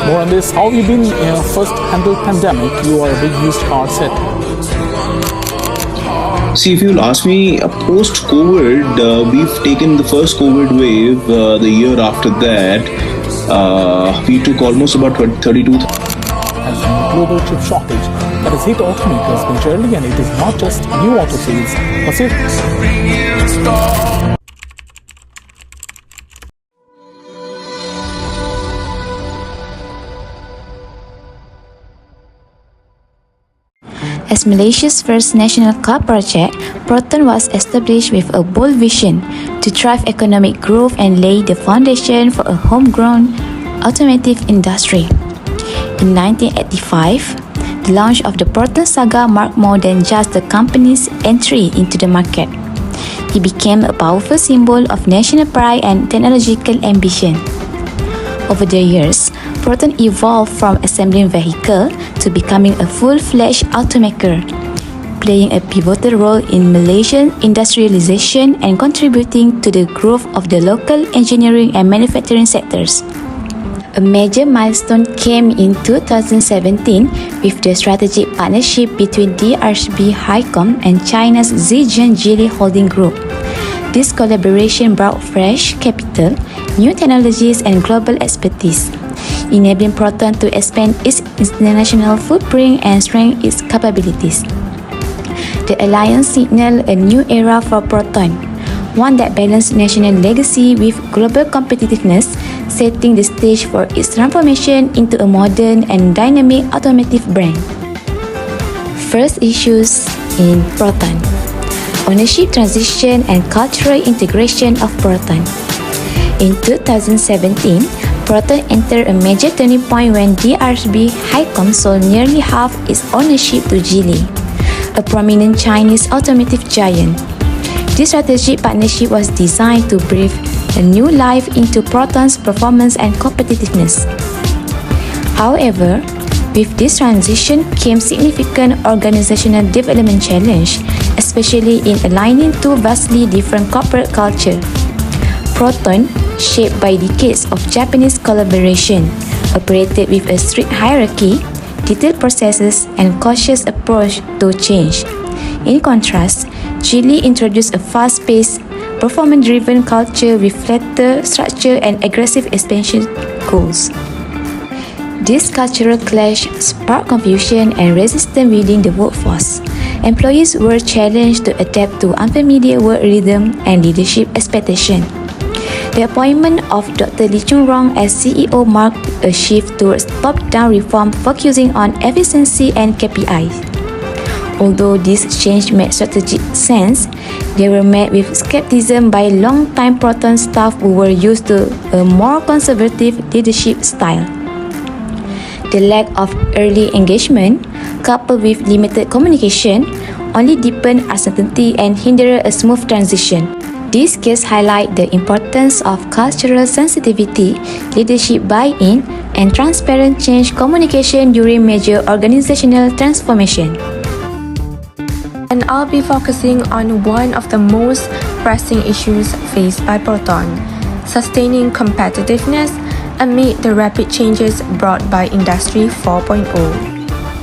More on this, how have you been first handled pandemic? You are a big used car set. See, if you'll ask me, post-COVID, we've taken the first COVID wave. The year after that, we took almost about 32. As a global chip shortage that has hit automakers majorly, and it is not just new auto sales, but As Malaysia's first national car project, Proton was established with a bold vision to drive economic growth and lay the foundation for a homegrown automotive industry. In 1985, the launch of the Proton saga marked more than just the company's entry into the market. It became a powerful symbol of national pride and technological ambition. Over the years, Proton evolved from assembling vehicles to becoming a full-fledged automaker, playing a pivotal role in Malaysian industrialization and contributing to the growth of the local engineering and manufacturing sectors. A major milestone came in 2017 with the strategic partnership between DRB Highcom and China's Zhejiang Geely Holding Group. This collaboration brought fresh capital, new technologies, and global expertise, enabling Proton to expand its international footprint and strengthen its capabilities. The alliance signaled a new era for Proton, one that balanced national legacy with global competitiveness, setting the stage for its transformation into a modern and dynamic automotive brand. First issues in Proton: ownership transition and cultural integration of Proton. In 2017, Proton entered a major turning point when DRB Highcom sold nearly half its ownership to Geely, a prominent Chinese automotive giant. This strategic partnership was designed to breathe a new life into Proton's performance and competitiveness. However, with this transition came significant organizational development challenge, especially in aligning two vastly different corporate cultures. Proton, shaped by decades of Japanese collaboration, operated with a strict hierarchy, detailed processes, and cautious approach to change. In contrast, Geely introduced a fast-paced, performance-driven culture with flatter structure and aggressive expansion goals. This cultural clash sparked confusion and resistance within the workforce. Employees were challenged to adapt to unfamiliar work rhythm and leadership expectations. The appointment of Dr. Lee Chung-rong as CEO marked a shift towards top-down reform focusing on efficiency and KPIs. Although this change made strategic sense, they were met with skepticism by long-time Proton staff who were used to a more conservative leadership style. The lack of early engagement, coupled with limited communication, only deepened uncertainty and hindered a smooth transition. These cases highlight the importance of cultural sensitivity, leadership buy-in, and transparent change communication during major organizational transformation. And I'll be focusing on one of the most pressing issues faced by Proton: sustaining competitiveness amid the rapid changes brought by Industry 4.0.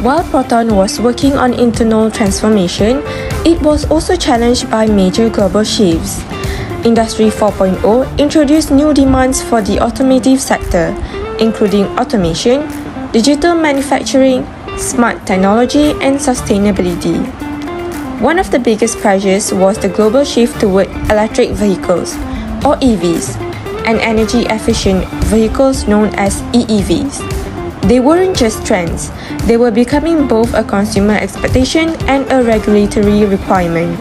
While Proton was working on internal transformation, it was also challenged by major global shifts. Industry 4.0 introduced new demands for the automotive sector, including automation, digital manufacturing, smart technology, and sustainability. One of the biggest pressures was the global shift toward electric vehicles, or EVs, and energy-efficient vehicles known as EEVs. They weren't just trends, they were becoming both a consumer expectation and a regulatory requirement.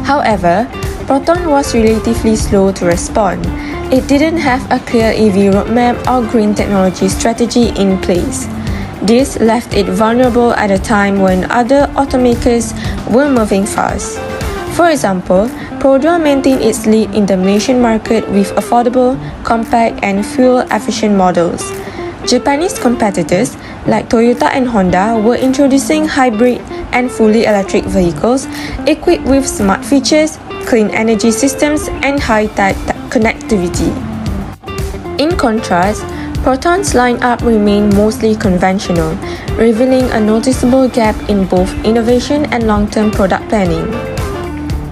However, Proton was relatively slow to respond. It didn't have a clear EV roadmap or green technology strategy in place. This left it vulnerable at a time when other automakers were moving fast. For example, Proton maintained its lead in the Malaysian market with affordable, compact, and fuel-efficient models. Japanese competitors like Toyota and Honda were introducing hybrid and fully electric vehicles equipped with smart features, clean energy systems, and high-tech connectivity. In contrast, Proton's lineup remained mostly conventional, revealing a noticeable gap in both innovation and long-term product planning.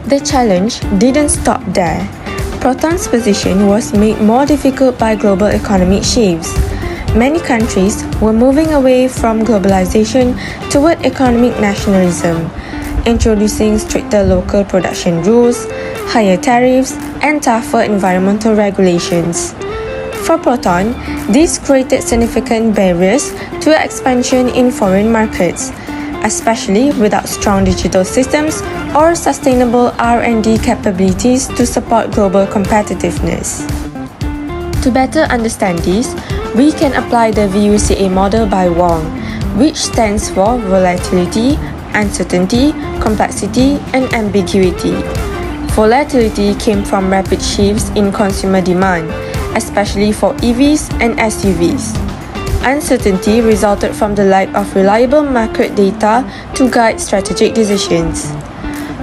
The challenge didn't stop there. Proton's position was made more difficult by global economic shifts. Many countries were moving away from globalization toward economic nationalism, introducing stricter local production rules, higher tariffs, and tougher environmental regulations. For Proton, this created significant barriers to expansion in foreign markets, especially without strong digital systems or sustainable R&D capabilities to support global competitiveness. To better understand this, we can apply the VUCA model by Wong, which stands for volatility, uncertainty, complexity, and ambiguity. Volatility came from rapid shifts in consumer demand, especially for EVs and SUVs. Uncertainty resulted from the lack of reliable market data to guide strategic decisions.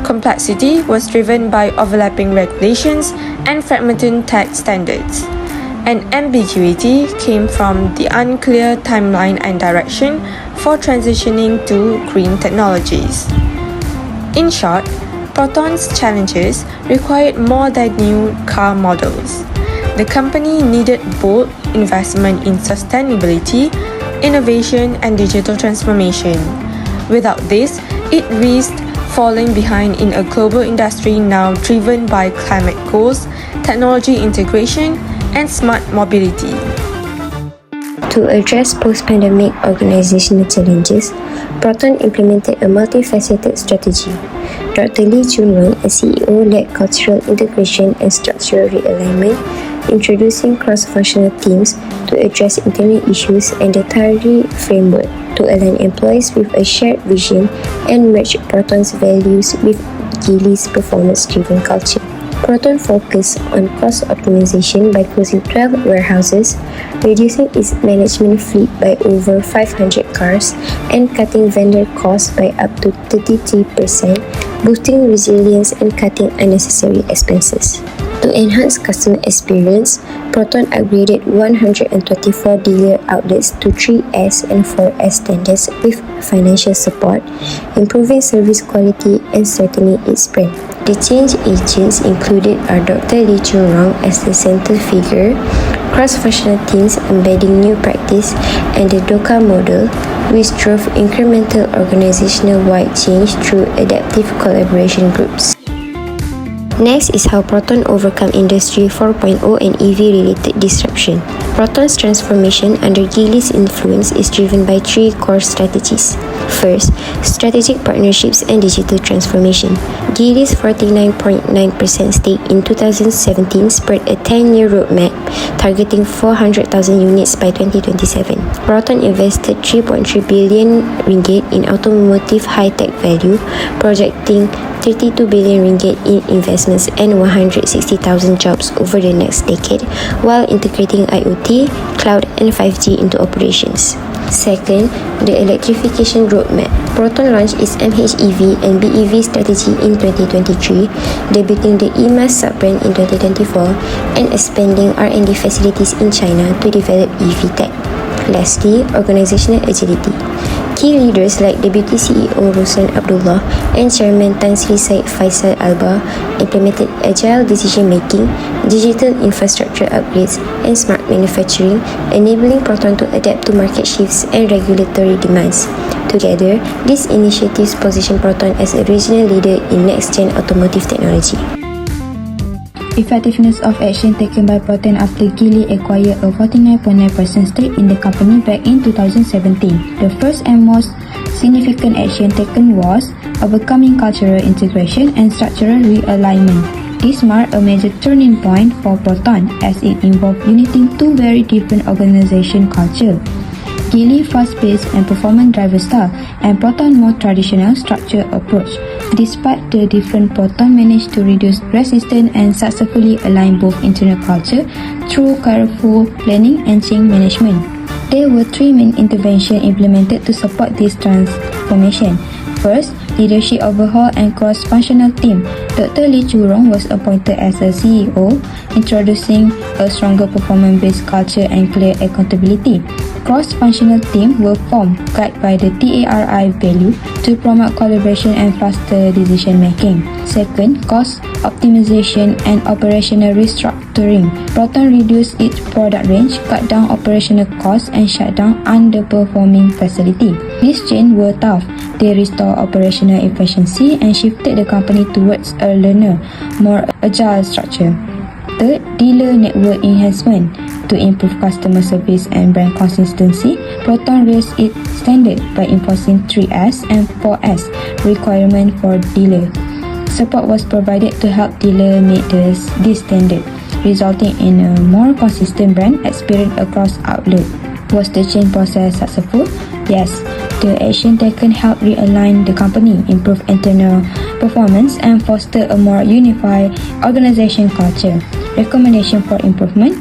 Complexity was driven by overlapping regulations and fragmented tech standards. And ambiguity came from the unclear timeline and direction for transitioning to green technologies. In short, Proton's challenges required more than new car models. The company needed bold investment in sustainability, innovation, and digital transformation. Without this, it risked falling behind in a global industry now driven by climate goals, technology integration, and smart mobility. To address post-pandemic organizational challenges, Proton implemented a multifaceted strategy. Dr. Lee Chun-rong, a CEO, led cultural integration and structural realignment, introducing cross-functional teams to address internal issues and the Tari framework to align employees with a shared vision and merge Proton's values with Geely's performance-driven culture. Proton focused on cost optimization by closing 12 warehouses, reducing its management fleet by over 500 cars, and cutting vendor costs by up to 33%, boosting resilience and cutting unnecessary expenses. To enhance customer experience, Proton upgraded 124 dealer outlets to 3S and 4S standards with financial support, improving service quality and strengthening its brand. The change agents included are Dr. Lee Chun-rong as the central figure, cross-functional teams embedding new practice, and the DOCA model, which drove incremental organizational-wide change through adaptive collaboration groups. Next is how Proton overcome Industry 4.0 and EV-related disruption. Proton's transformation under Geely's influence is driven by three core strategies. First, strategic partnerships and digital transformation. Geely's 49.9% stake in 2017 spurred a 10-year roadmap targeting 400,000 units by 2027. Proton invested 3.3 billion ringgit in automotive high-tech value, projecting 32 billion ringgit in investments and 160,000 jobs over the next decade, while integrating IoT, cloud, and 5G into operations. Second, the electrification roadmap. Proton launched its MHEV and BEV strategy in 2023, debuting the EMAS sub-brand in 2024, and expanding R&D facilities in China to develop EV tech. Lastly, organizational agility. Key leaders like Deputy CEO Ruslan Abdullah and Chairman Tan Sri Said Faisal Alba implemented agile decision-making, digital infrastructure upgrades, and smart manufacturing, enabling Proton to adapt to market shifts and regulatory demands. Together, these initiatives position Proton as a regional leader in next-gen automotive technology. Effectiveness of action taken by Proton after Geely acquired a 49.9% stake in the company back in 2017. The first and most significant action taken was overcoming cultural integration and structural realignment. This marked a major turning point for Proton as it involved uniting two very different organization cultures. Geely fast-paced and performance-driven style, and Proton more traditional structured approach. Despite the different, Proton managed to reduce resistance and successfully align both internal culture through careful planning and change management. There were three main interventions implemented to support this transformation. First, leadership overhaul and cross-functional team. Dr. Lee Churong was appointed as a CEO, introducing a stronger performance-based culture and clear accountability. Cross-functional teams were formed, guided by the TARI value to promote collaboration and faster decision-making. Second, cost optimization and operational restructuring. Proton reduced its product range, cut down operational costs, and shut down underperforming facilities. These changes were tough. They restored operational efficiency and shifted the company towards a leaner, more agile structure. Third, dealer network enhancement. To improve customer service and brand consistency, Proton raised its standard by enforcing 3S and 4S requirement for dealer. Support was provided to help dealer meet this standard, resulting in a more consistent brand experience across outlets. Was the change process successful? Yes. The action taken helped realign the company, improve internal performance, and foster a more unified organization culture. Recommendation for improvement: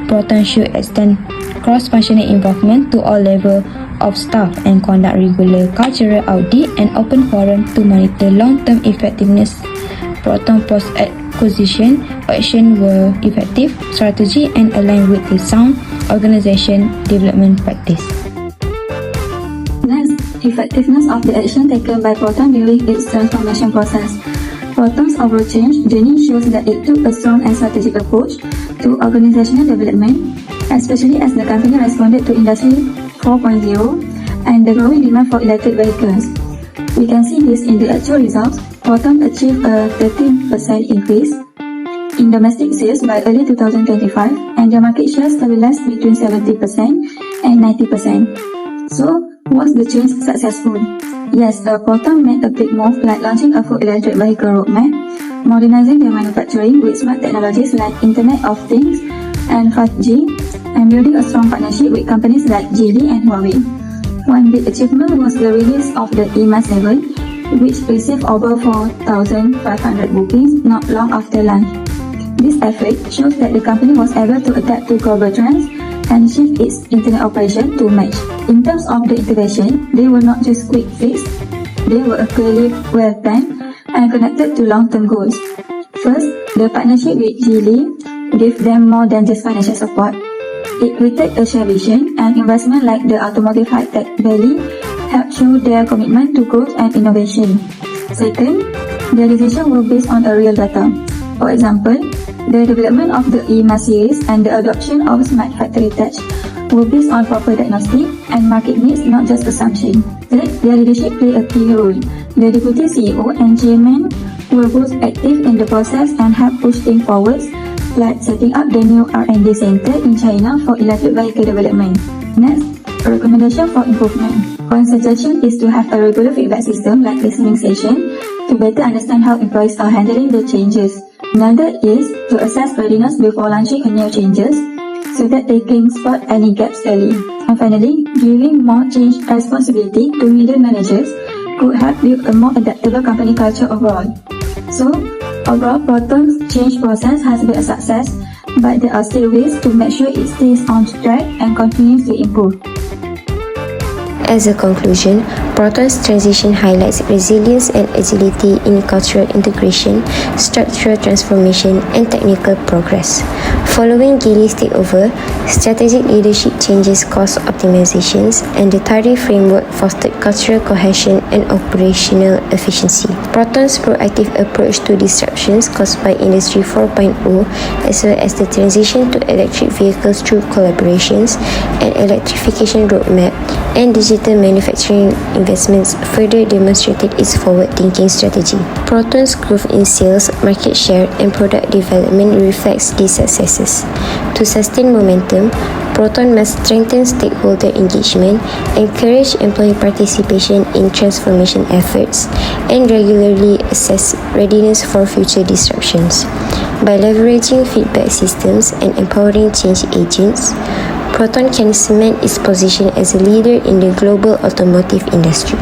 Proton should extend cross-functional involvement to all levels of staff and conduct regular cultural audit and open forum to monitor long-term effectiveness. Proton post-acquisition action were effective strategy and aligned with the sound organization development practice. Next, effectiveness of the action taken by Proton during its transformation process. Proton's overall change journey shows that it took a strong and strategic approach to organizational development, especially as the company responded to Industry 4.0 and the growing demand for electric vehicles. We can see this in the actual results. Proton achieved a 13% increase in domestic sales by early 2025, and their market share stabilized between 70% and 90%. So, was the change successful? Yes, Proton made a big move like launching a full electric vehicle roadmap, modernizing their manufacturing with smart technologies like Internet of Things and 5G, and building a strong partnership with companies like Geely and Huawei. One big achievement was the release of the E-MAS7, which received over 4,500 bookings not long after launch. This effort shows that the company was able to adapt to global trends and shift its internet operation to match. In terms of the integration, they were not just quick fix, they were clearly well planned and connected to long-term goals. First, the partnership with Geely gave them more than just financial support. It created a shared vision, and investment like the Automotive High-Tech Valley helped show their commitment to growth and innovation. Second, their decisions were based on a real data. For example, the development of the E-MAS series and the adoption of Smart Factory Touch were based on proper diagnostic and market needs, not just assumption. Third, their leadership played a key role. The Deputy CEO and Chairman were both active in the process and helped push things forward, like setting up the new R&D center in China for electric vehicle development. Next, a recommendation for improvement. One suggestion is to have a regular feedback system like listening session to better understand how employees are handling the changes. Another is to assess readiness before launching a new changes so that they can spot any gaps early. And finally, giving more change responsibility to middle managers could help build a more adaptable company culture overall. So, overall, Proton's change process has been a success, but there are still ways to make sure it stays on track and continues to improve. As a conclusion, Proton's transition highlights resilience and agility in cultural integration, structural transformation, and technical progress. Following Geely's takeover, strategic leadership changes, cost optimizations, and the TARI framework fostered cultural cohesion and operational efficiency. Proton's proactive approach to disruptions caused by Industry 4.0, as well as the transition to electric vehicles through collaborations and electrification roadmap and digital manufacturing investments further demonstrated its forward-thinking strategy. Proton's growth in sales, market share, and product development reflects these successes. To sustain momentum, Proton must strengthen stakeholder engagement, encourage employee participation in transformation efforts, and regularly assess readiness for future disruptions. By leveraging feedback systems and empowering change agents, Proton can cement its position as a leader in the global automotive industry.